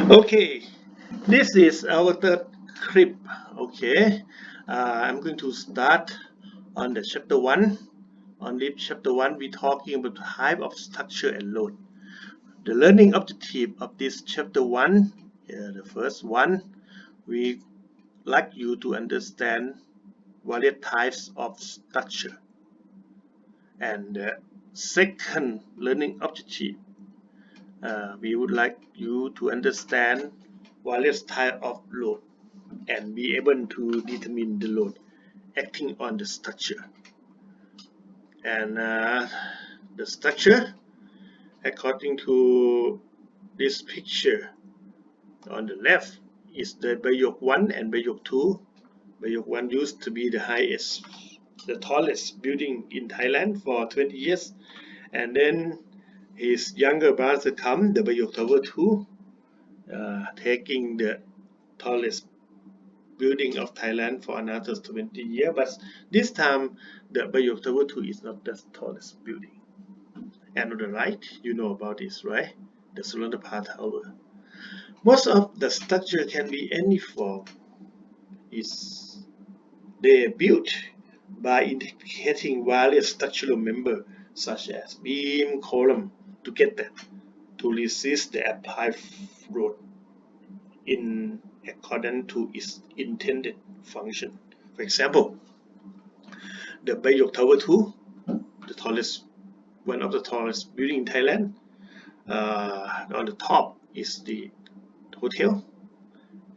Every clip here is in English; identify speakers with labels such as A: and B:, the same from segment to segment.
A: Okay, this is our third clip. Okay, I'm going to start on the chapter 1. On this chapter 1, we're talking about the type of structure and load. The learning objective of this chapter 1, the first one, we like you to understand various types of structure. And the second learning objective, we would like you to understand various type of load and be able to determine the load acting on the structure. And the structure, according to this picture on the left, is the Bayok 1 and Bayok 2. Bayok 1 used to be the tallest building in Thailand for 20 years. And then his younger brother come, the Bayok Tower 2, taking the tallest building of Thailand for another 20 years, but this time the Bayok Tower 2 is not the tallest building. And on the right, you know about this, right? The Suranaree Tower. Most of the structure can be any form. They are built by integrating various structural members such as beam, column together to resist the applied load in accordance to its intended function. For example, the Bayok Tower 2, one of the tallest building in Thailand. On the top is the hotel,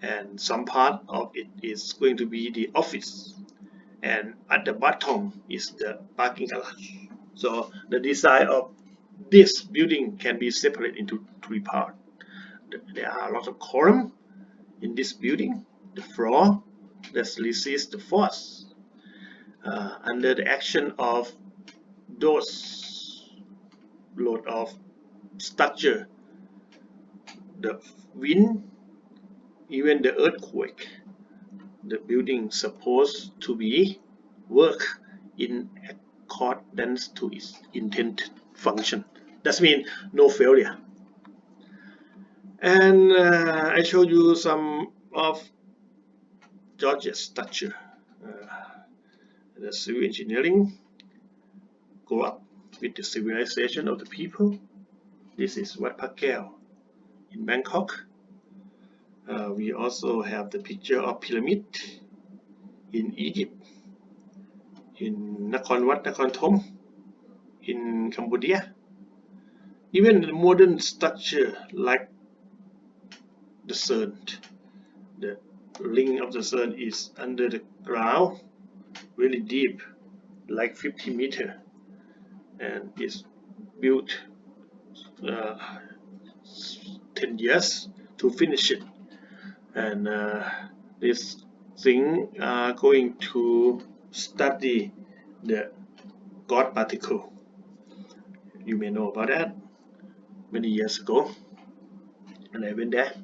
A: and some part of it is going to be the office, and at the bottom is the parking garage. So the design of this building can be separated into three parts. There are a lot of columns in this building, the floor that resists the force. Under the action of those load of structure, the wind, even the earthquake, the building supposed to be work in accordance to its intended function. That means no failure. And I show you some of Georgia's structure. The civil engineering go up with the civilization of the people. This is Wat Phakeo in Bangkok. We also have the picture of pyramid in Egypt, in Nakhon Wat Nakhon Thom in Cambodia. Even the modern structure like the sun, the ring of the sun is under the ground, really deep, like 50 meters, and is built 10 years to finish it. And this thing are going to study the God particle. You may know about that. Many years ago, and I went there.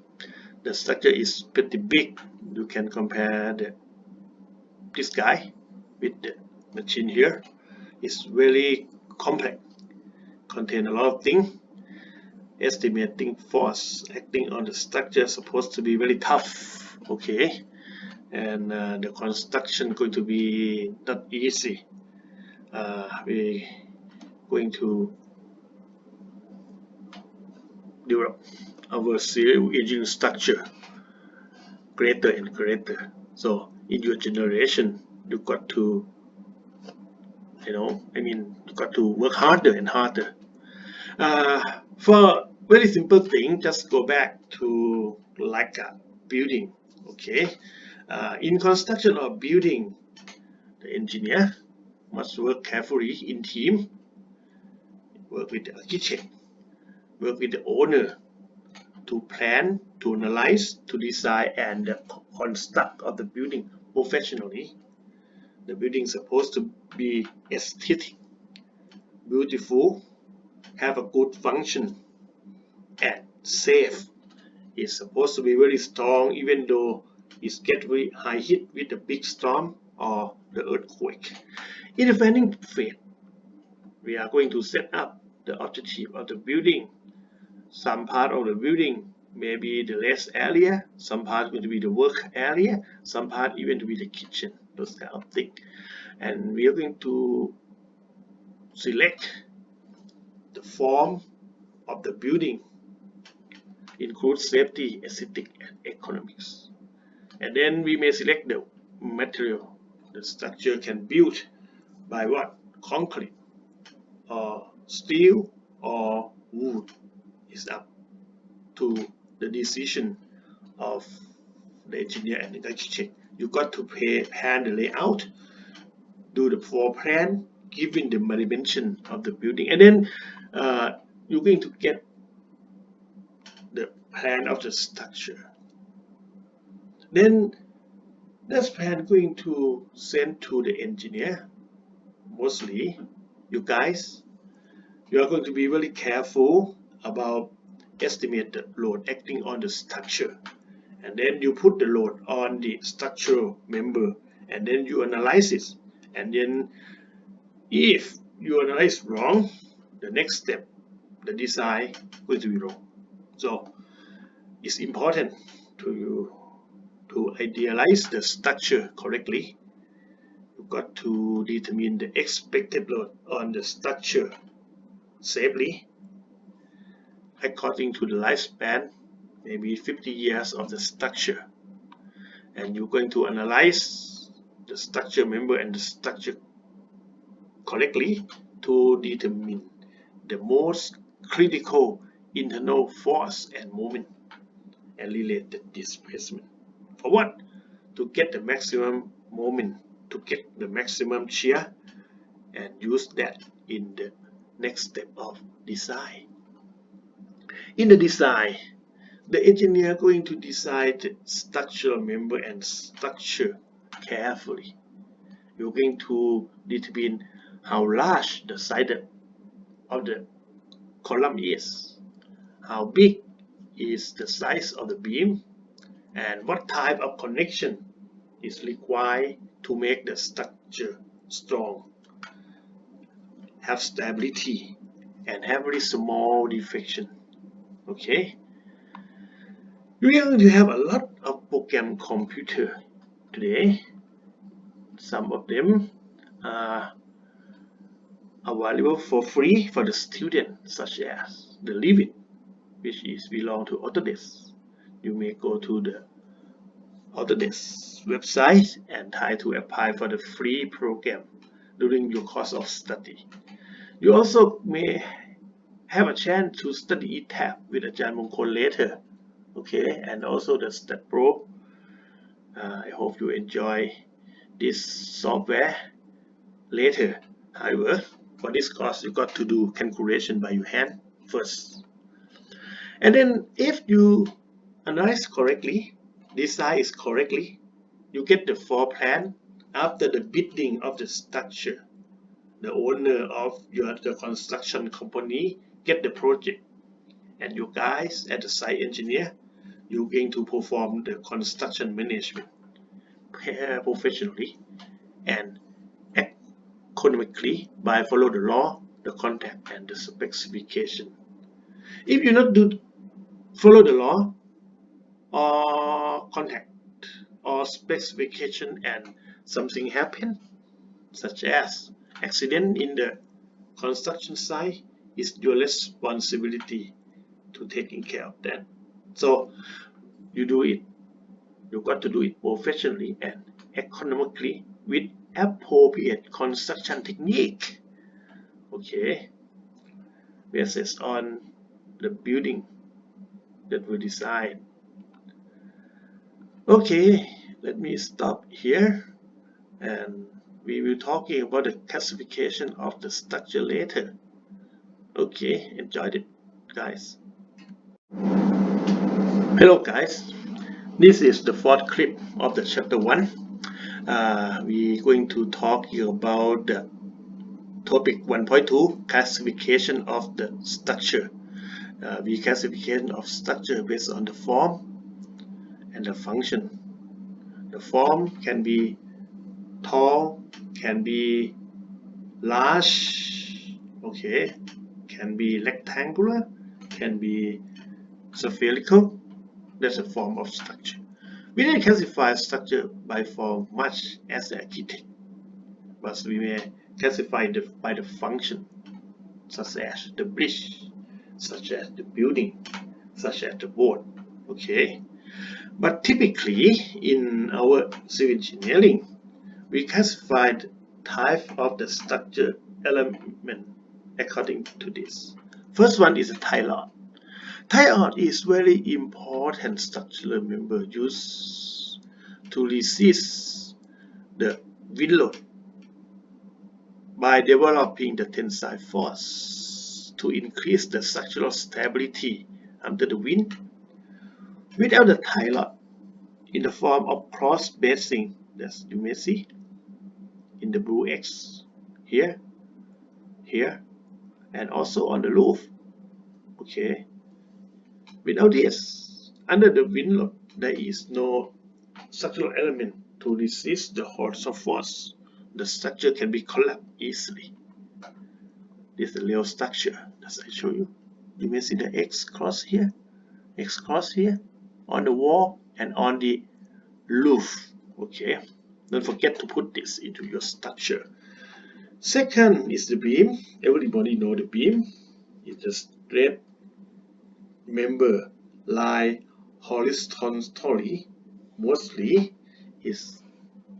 A: The structure is pretty big. You can compare this guy with the machine here. It's very complex, contain a lot of things. Estimating force acting on the structure supposed to be very tough. Okay, and the construction going to be not easy. We're going to develop our civil engineering structure greater and greater. So in your generation, you got to, you got to work harder and harder. For very simple thing, just go back to like a building. Okay, in construction of building, the engineer must work carefully in team, work with the architect, work with the owner to plan, to analyze, to design, and construct of the building professionally. The building is supposed to be aesthetic, beautiful, have a good function, and safe. It's supposed to be very strong, even though it gets very high hit with the big storm or the earthquake. In the planning phase, we are going to set up the objective of the building. Some part of the building maybe the rest area, some part going to be the work area, some part even to be the kitchen, those kind of things. And we are going to select the form of the building, includes safety, aesthetic, and economics. And then we may select the material. The structure can build by what? Concrete or steel or wood. Is up to the decision of the engineer and the architect. You got to plan the layout, do the floor plan, given the dimension of the building, and then you're going to get the plan of the structure. Then this plan going to send to the engineer. Mostly, you guys, you are going to be very careful about estimated load acting on the structure, and then you put the load on the structural member, and then you analyze it, and then if you analyze wrong, the next step, the design going to be wrong. So it's important to idealize the structure correctly. You've got to determine the expected load on the structure safely according to the lifespan, maybe 50 years of the structure. And you're going to analyze the structure member and the structure correctly to determine the most critical internal force and moment and related displacement. For what? To get the maximum moment, to get the maximum shear, and use that in the next step of design. In the design, the engineer going to design the structural member and structure carefully. You're going to determine how large the side of the column is, how big is the size of the beam, and what type of connection is required to make the structure strong, have stability, and have very small deflection. Okay, we are going to have a lot of program computer today. Some of them are available for free for the student, such as the Livit, which is belong to Autodesk. You may go to the Autodesk website and try to apply for the free program during your course of study. You also may have a chance to study ETAP with Ajahn Mongkol later, okay, and also the Stat Pro. I hope you enjoy this software later. However, for this course, you got to do calculation by your hand first. And then if you analyze correctly, design is correctly, you get the floor plan after the bidding of the structure. The owner of the construction company get the project, and you guys at the site engineer, you're going to perform the construction management professionally and economically by follow the law, the contract, and the specification. If you not do follow the law or contract or specification and something happen, such as accident in the construction site, is your responsibility to taking care of that. So you do it. You got to do it professionally and economically with appropriate construction technique. Okay, based on the building that we design. Okay, let me stop here, and we will talking about the classification of the structure later. Okay, enjoyed it, guys. Hello, guys. This is the fourth clip of the chapter 1. We're going to talk about the topic 1.2, classification of the structure. We classification of structure based on the form and the function. The form can be tall, can be large, okay, can be rectangular, can be spherical. That's a form of structure. We didn't classify structure by form much as the architect, but we may classify it by the function, such as the bridge, such as the building, such as the board. Okay, but typically in our civil engineering, we classify the type of the structure element according to this. First one is a tie rod. Tie rod is very important structural member used to resist the wind load by developing the tensile force to increase the structural stability under the wind. Without the tie rod in the form of cross bracing, as you may see in the blue X here, and also on the roof. Okay, without this, under the wind load, there is no structural element to resist the horse of force. The structure can be collapsed easily. This is the real structure as I show you. You may see the X cross here on the wall and on the roof. Okay, don't forget to put this into your structure. Second is the beam. Everybody know the beam. It's a straight member lie horizontally. Mostly is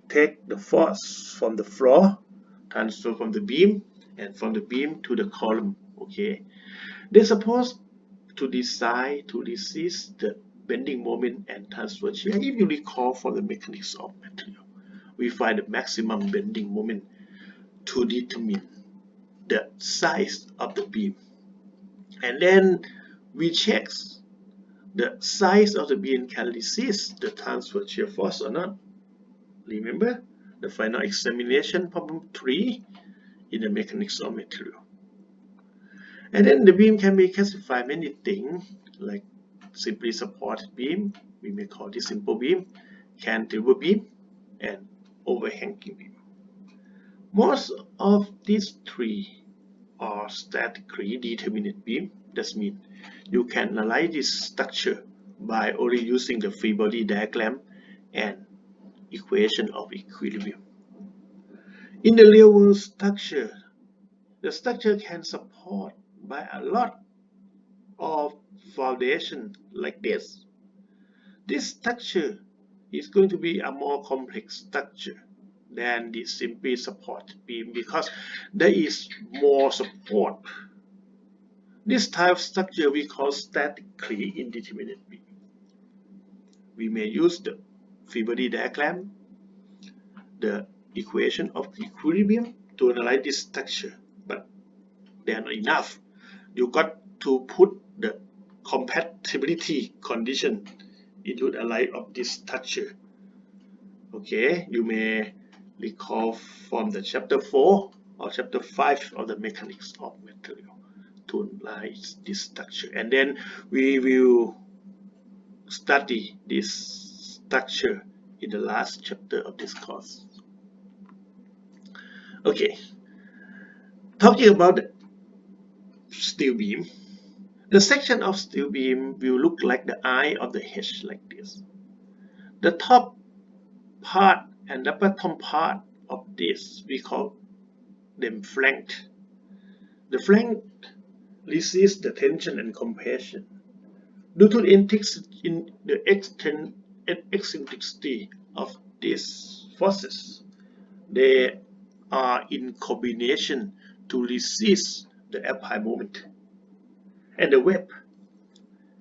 A: take the force from the floor, transfer from the beam, and from the beam to the column. Okay, they're supposed to design to resist the bending moment and transfer shear. If you recall from the mechanics of material, we find the maximum bending moment to determine the size of the beam, and then we check the size of the beam can resist the transfer shear force or not. Remember the final examination problem 3 in the mechanics of material. And then the beam can be classified many things, like simply supported beam, we may call this simple beam, cantilever beam, and overhanging beam. Most of these three are statically determinate beam. That means you can analyze this structure by only using the free body diagram and equation of equilibrium. In the real world structure, the structure can support by a lot of foundation like this. This structure is going to be a more complex structure than the simply support beam because there is more support. This type of structure we call statically indeterminate beam. We may use the free body diagram, the equation of equilibrium to analyze this structure, but they are not enough. You got to put the compatibility condition into the light of this structure. Okay, you may recall from the chapter 4 or chapter 5 of the mechanics of material to analyze this structure, and then we will study this structure in the last chapter of this course. Okay, talking about the steel beam, the section of steel beam will look like the eye of the H like this. The top part and the bottom part of this we call them flank. The flank resist the tension and compression. Due to the eccentricity of these forces, they are in combination to resist the applied moment. And the web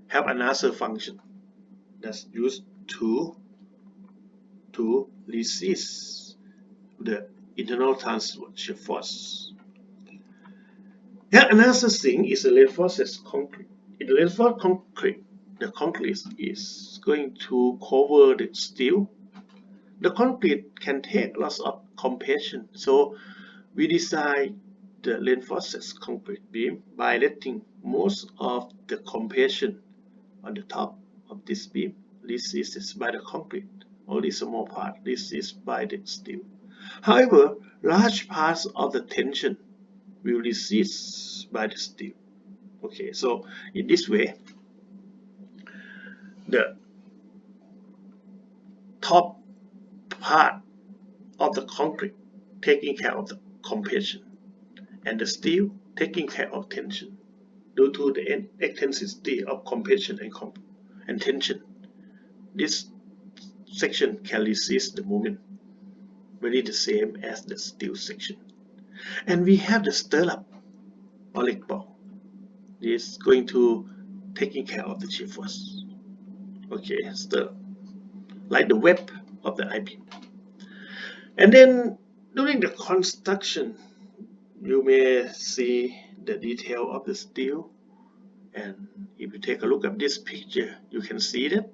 A: have another function that's used to resist the internal transfer force. And another thing is the reinforced concrete. In the reinforced concrete, the concrete is going to cover the steel. The concrete can take lots of compression, so we design the reinforced concrete beam by letting most of the compression on the top of this beam. This is by the concrete. Only small part. This is by the steel. However, large parts of the tension will resist by the steel. Okay, so in this way, the top part of the concrete taking care of the compression, and the steel taking care of tension. Due to the intensity of compression and tension, this section can resist the moment very the same as the steel section. And we have the stirrup or leg bow. This is going to taking care of the shear force. Okay, stirrup, like the web of the I-beam. And then during the construction, you may see the detail of the steel. And if you take a look at this picture, you can see that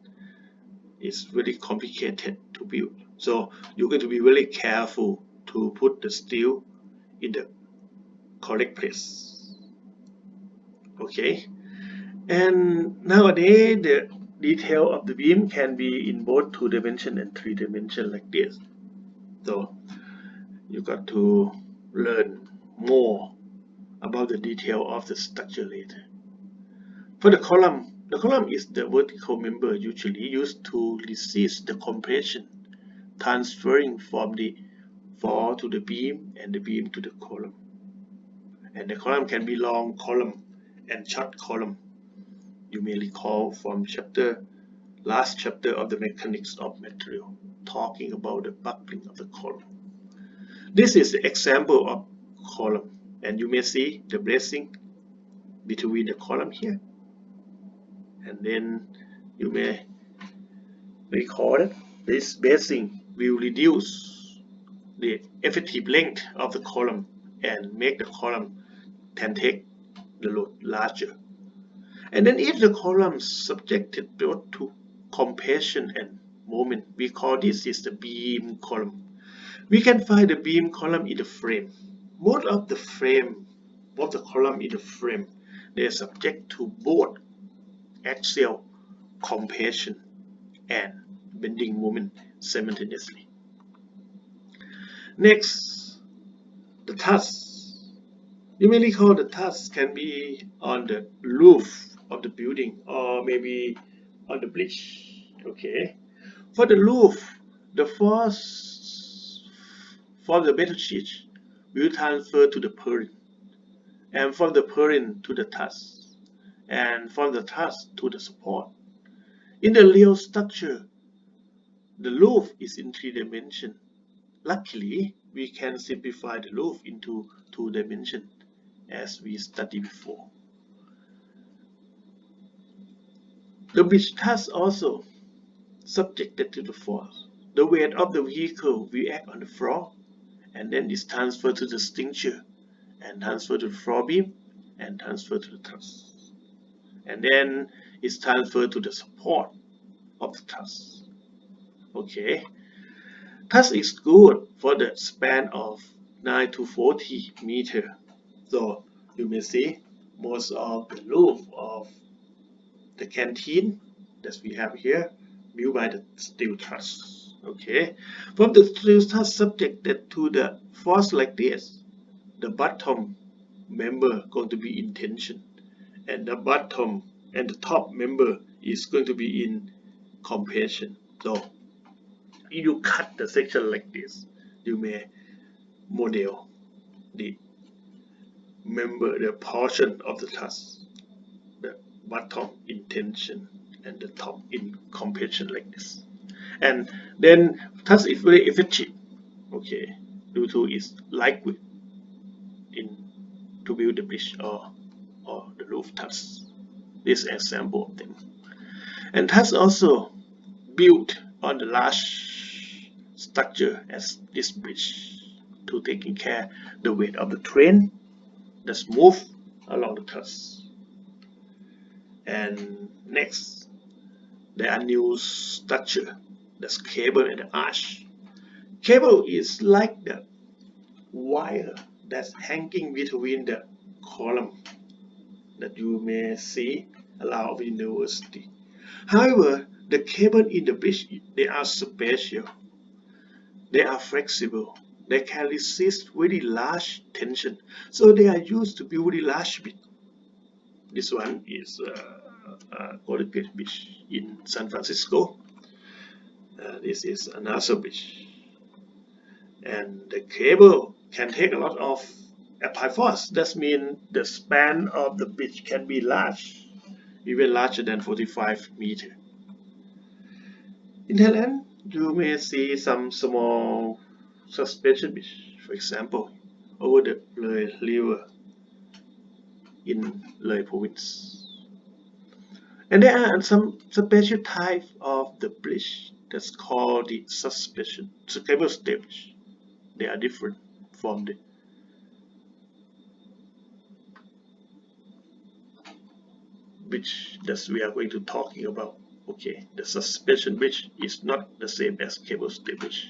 A: it's very complicated to build. So you're going to be really careful to put the steel in the correct place. Okay. And nowadays, the detail of the beam can be in both 2-dimension and 3-dimension like this. So you got to learn more about the detail of the structure later. For the column is the vertical member usually used to resist the compression transferring from the floor to the beam and the beam to the column. And the column can be long column and short column. You may recall from last chapter of the mechanics of material, talking about the buckling of the column. This is the example of column, and you may see the bracing between the column here. And then you may recall that this bracing will reduce the effective length of the column and make the column can take the load larger. And then if the column subjected both to compression and moment, we call this is the beam column. We can find the beam column in the frame. Most of the column in the frame, they are subject to both axial compression and bending moment simultaneously. Next, the truss. You may recall the truss can be on the roof of the building or maybe on the bridge. Okay. For the roof, the force from the metal sheet will transfer to the purlin, and from the purlin to the truss, and from the truss to the support. In the real structure, the roof is in 3 dimensions. Luckily, we can simplify the roof into 2 dimensions as we studied before. The bridge truss also subjected to the force. The weight of the vehicle will act on the floor, and then is transferred to the stinger, and transferred to the floor beam, and transferred to the truss. And then it's transferred to the support of the truss. Okay. Truss is good for the span of 9 to 40 meters. So you may see most of the roof of the canteen that we have here built by the steel truss. Okay. From the steel truss subjected to the force like this, the bottom member going to be in tension, and the bottom and the top member is going to be in compression. So if you cut the section like this, you may model the member, the portion of the truss, the bottom in tension and the top in compression like this. And then truss is very effective, okay, due to its lightweight to build the bridge or the roof truss. This example of them. And truss also built on the large structure as this bridge to taking care the weight of the train that's move along the truss. And next, there are new structure, that's cable and the arch. Cable is like the wire that's hanging between the column that you may see around the university. However, the cable in the bridge, they are special. They are flexible. They can resist very large tension. So they are used to build very large bridge. This one is Golden Gate Beach in San Francisco. This is another beach, and the cable can take a lot of applied force. That means the span of the beach can be large, even larger than 45 meters. In Thailand, you may see some small suspension beach, for example, over the Loi River in Loi province. And there are some special type of the bridge that's called the suspension cable stay bridge. They are different from the bridge that we are going to talking about. Okay, the suspension bridge is not the same as cable stay bridge.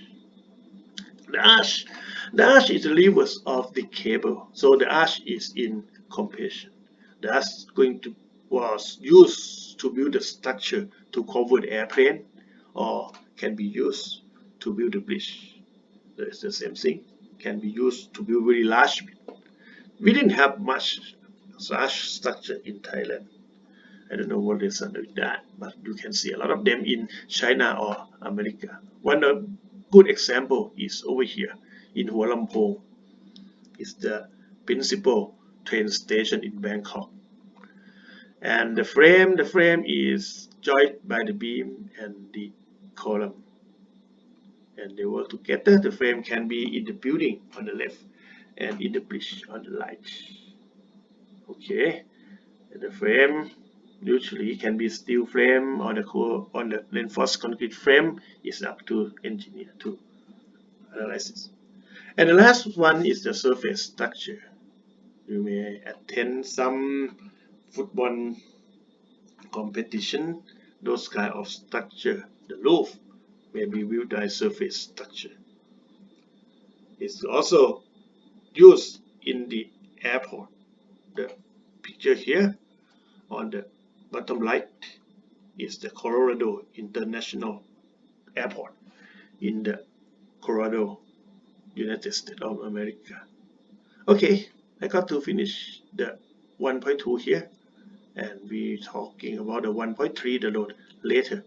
A: The arch is the levers of the cable, so the arch is in compression. The arch was used to build the structure to cover the airplane, or can be used to build the bridge. It's the same thing. Can be used to build very large. We didn't have much such structure in Thailand. I don't know what is under that, but you can see a lot of them in China or America. One good example is over here in Hua Lamphong. It's the principal train station in Bangkok. And the frame is joined by the beam and the column, and they work together. The frame can be in the building on the left and in the bridge on the right. Okay, and the frame usually can be steel frame or the reinforced concrete frame. Is up to engineer to analyze this. And the last one is the surface structure. You may attend some football competition. Those kind of structure, the roof may be built by surface structure. It's also used in the airport. The picture here on the bottom right is the Colorado International Airport in the Colorado, United States of America. Okay, I got to finish the 1.2 here, and we talking about the 1.3 the load later.